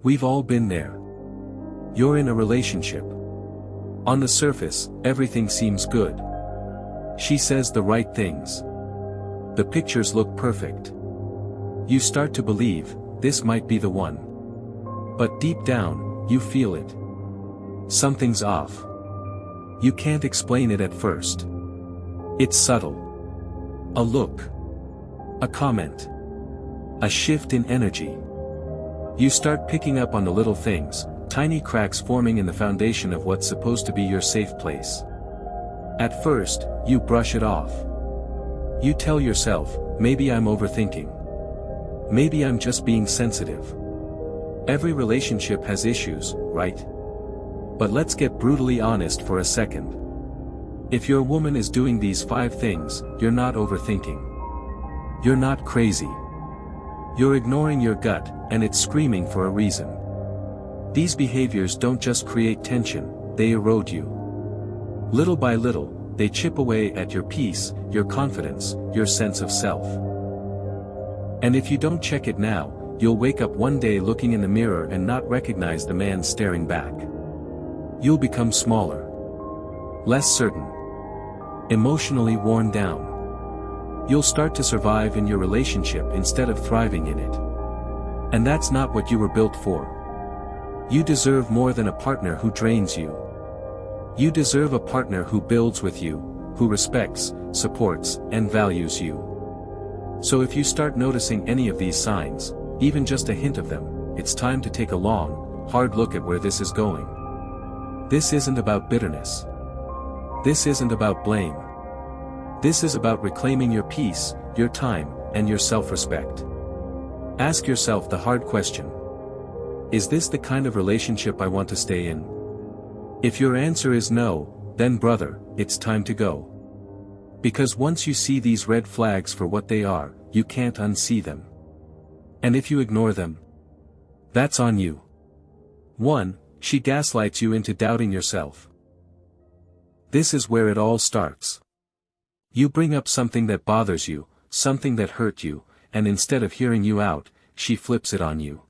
We've all been there. You're in a relationship. On the surface, everything seems good. She says the right things. The pictures look perfect. You start to believe, this might be the one. But deep down, you feel it. Something's off. You can't explain it at first. It's subtle. A look. A comment. A shift in energy. You start picking up on the little things, tiny cracks forming in the foundation of what's supposed to be your safe place. At first, you brush it off. You tell yourself, maybe I'm overthinking. Maybe I'm just being sensitive. Every relationship has issues, right? But let's get brutally honest for a second. If your woman is doing these 5 things, you're not overthinking. You're not crazy. You're ignoring your gut, and it's screaming for a reason. These behaviors don't just create tension, they erode you. Little by little, they chip away at your peace, your confidence, your sense of self. And if you don't check it now, you'll wake up one day looking in the mirror and not recognize the man staring back. You'll become smaller. Less certain. Emotionally worn down. You'll start to survive in your relationship instead of thriving in it. And that's not what you were built for. You deserve more than a partner who drains you. You deserve a partner who builds with you, who respects, supports, and values you. So if you start noticing any of these signs, even just a hint of them, it's time to take a long, hard look at where this is going. This isn't about bitterness. This isn't about blame. This is about reclaiming your peace, your time, and your self-respect. Ask yourself the hard question. Is this the kind of relationship I want to stay in? If your answer is no, then brother, it's time to go. Because once you see these red flags for what they are, you can't unsee them. And if you ignore them, that's on you. 1. She gaslights you into doubting yourself. This is where it all starts. You bring up something that bothers you, something that hurt you, and instead of hearing you out, she flips it on you.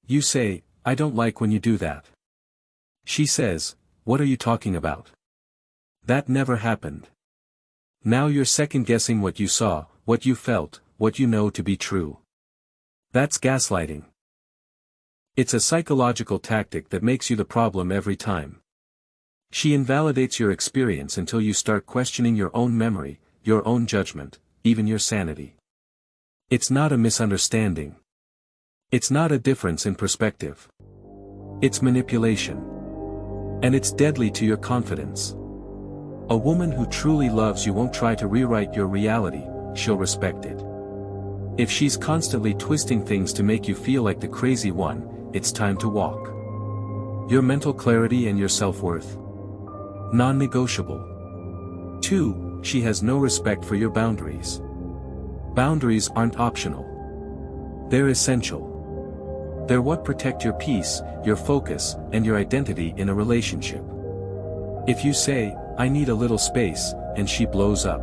You say, I don't like when you do that. She says, what are you talking about? That never happened. Now you're second-guessing what you saw, what you felt, what you know to be true. That's gaslighting. It's a psychological tactic that makes you the problem every time. She invalidates your experience until you start questioning your own memory, your own judgment, even your sanity. It's not a misunderstanding. It's not a difference in perspective. It's manipulation. And it's deadly to your confidence. A woman who truly loves you won't try to rewrite your reality, she'll respect it. If she's constantly twisting things to make you feel like the crazy one, it's time to walk. Your mental clarity and your self-worth. Non-negotiable. 2. She has no respect for your boundaries. Boundaries aren't optional. They're essential. They're what protect your peace, your focus, and your identity in a relationship. If you say, I need a little space, and she blows up.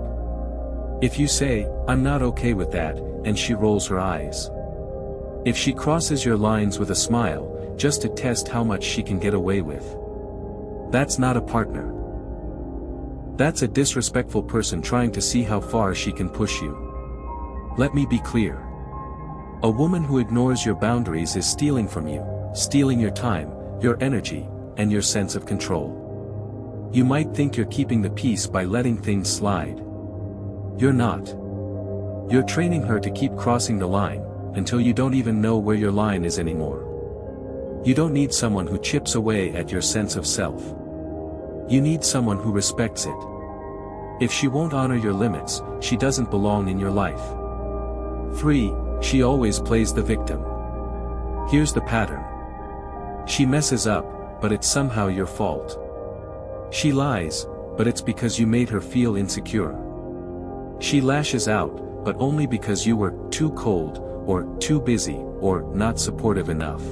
If you say, I'm not okay with that, and she rolls her eyes. If she crosses your lines with a smile, just to test how much she can get away with. That's not a partner. That's a disrespectful person trying to see how far she can push you. Let me be clear. A woman who ignores your boundaries is stealing from you, stealing your time, your energy, and your sense of control. You might think you're keeping the peace by letting things slide. You're not. You're training her to keep crossing the line, until you don't even know where your line is anymore. You don't need someone who chips away at your sense of self. You need someone who respects it. If she won't honor your limits, she doesn't belong in your life. 3. She always plays the victim. Here's the pattern. She messes up, but it's somehow your fault. She lies, but it's because you made her feel insecure. She lashes out, but only because you were too cold, or too busy, or not supportive enough.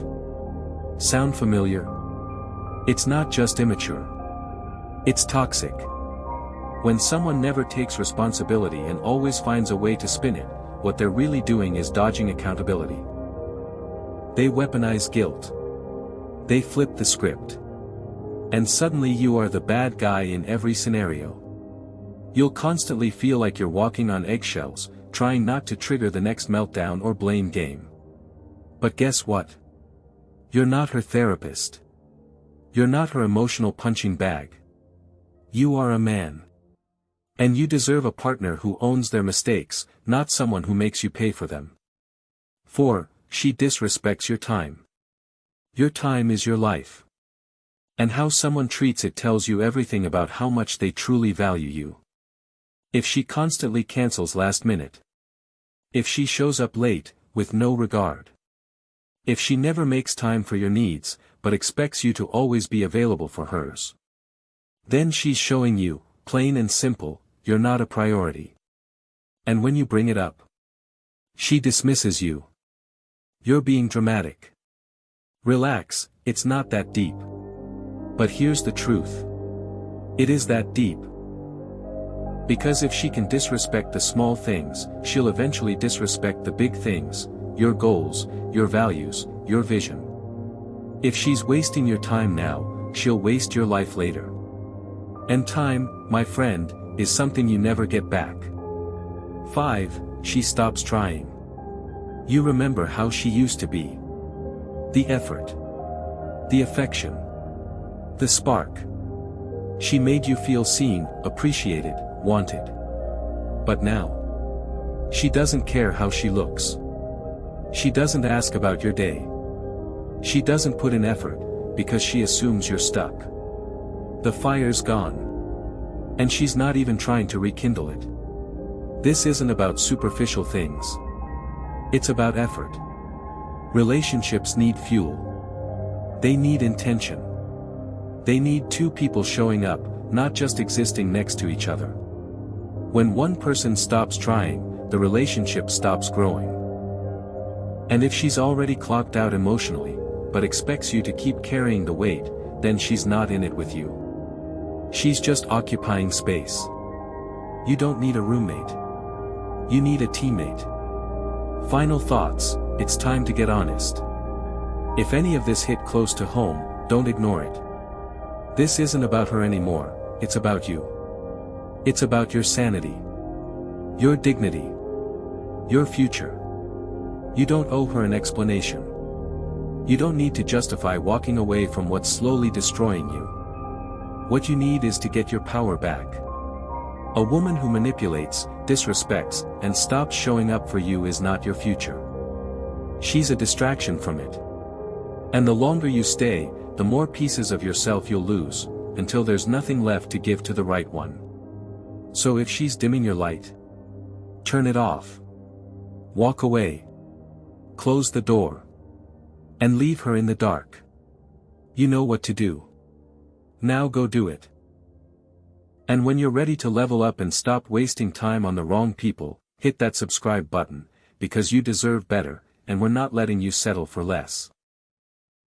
Sound familiar? It's not just immature. It's toxic. When someone never takes responsibility and always finds a way to spin it, what they're really doing is dodging accountability. They weaponize guilt. They flip the script. And suddenly you are the bad guy in every scenario. You'll constantly feel like you're walking on eggshells, trying not to trigger the next meltdown or blame game. But guess what? You're not her therapist. You're not her emotional punching bag. You are a man. And you deserve a partner who owns their mistakes, not someone who makes you pay for them. 4. She disrespects your time. Your time is your life. And how someone treats it tells you everything about how much they truly value you. If she constantly cancels last minute. If she shows up late, with no regard. If she never makes time for your needs, but expects you to always be available for hers. Then she's showing you, plain and simple, you're not a priority. And when you bring it up, she dismisses you. You're being dramatic. Relax, it's not that deep. But here's the truth. It is that deep. Because if she can disrespect the small things, she'll eventually disrespect the big things, your goals, your values, your vision. If she's wasting your time now, she'll waste your life later. And time, my friend, is something you never get back. 5. She stops trying. You remember how she used to be. The effort. The affection. The spark. She made you feel seen, appreciated, wanted. But now, she doesn't care how she looks. She doesn't ask about your day. She doesn't put in effort, because she assumes you're stuck. The fire's gone. And she's not even trying to rekindle it. This isn't about superficial things. It's about effort. Relationships need fuel. They need intention. They need two people showing up, not just existing next to each other. When one person stops trying, the relationship stops growing. And if she's already clocked out emotionally, but expects you to keep carrying the weight, then she's not in it with you. She's just occupying space. You don't need a roommate. You need a teammate. Final thoughts, it's time to get honest. If any of this hit close to home, don't ignore it. This isn't about her anymore, it's about you. It's about your sanity. Your dignity. Your future. You don't owe her an explanation. You don't need to justify walking away from what's slowly destroying you. What you need is to get your power back. A woman who manipulates, disrespects, and stops showing up for you is not your future. She's a distraction from it. And the longer you stay, the more pieces of yourself you'll lose, until there's nothing left to give to the right one. So if she's dimming your light, turn it off. Walk away. Close the door. And leave her in the dark. You know what to do. Now go do it. And when you're ready to level up and stop wasting time on the wrong people, hit that subscribe button, because you deserve better, and we're not letting you settle for less.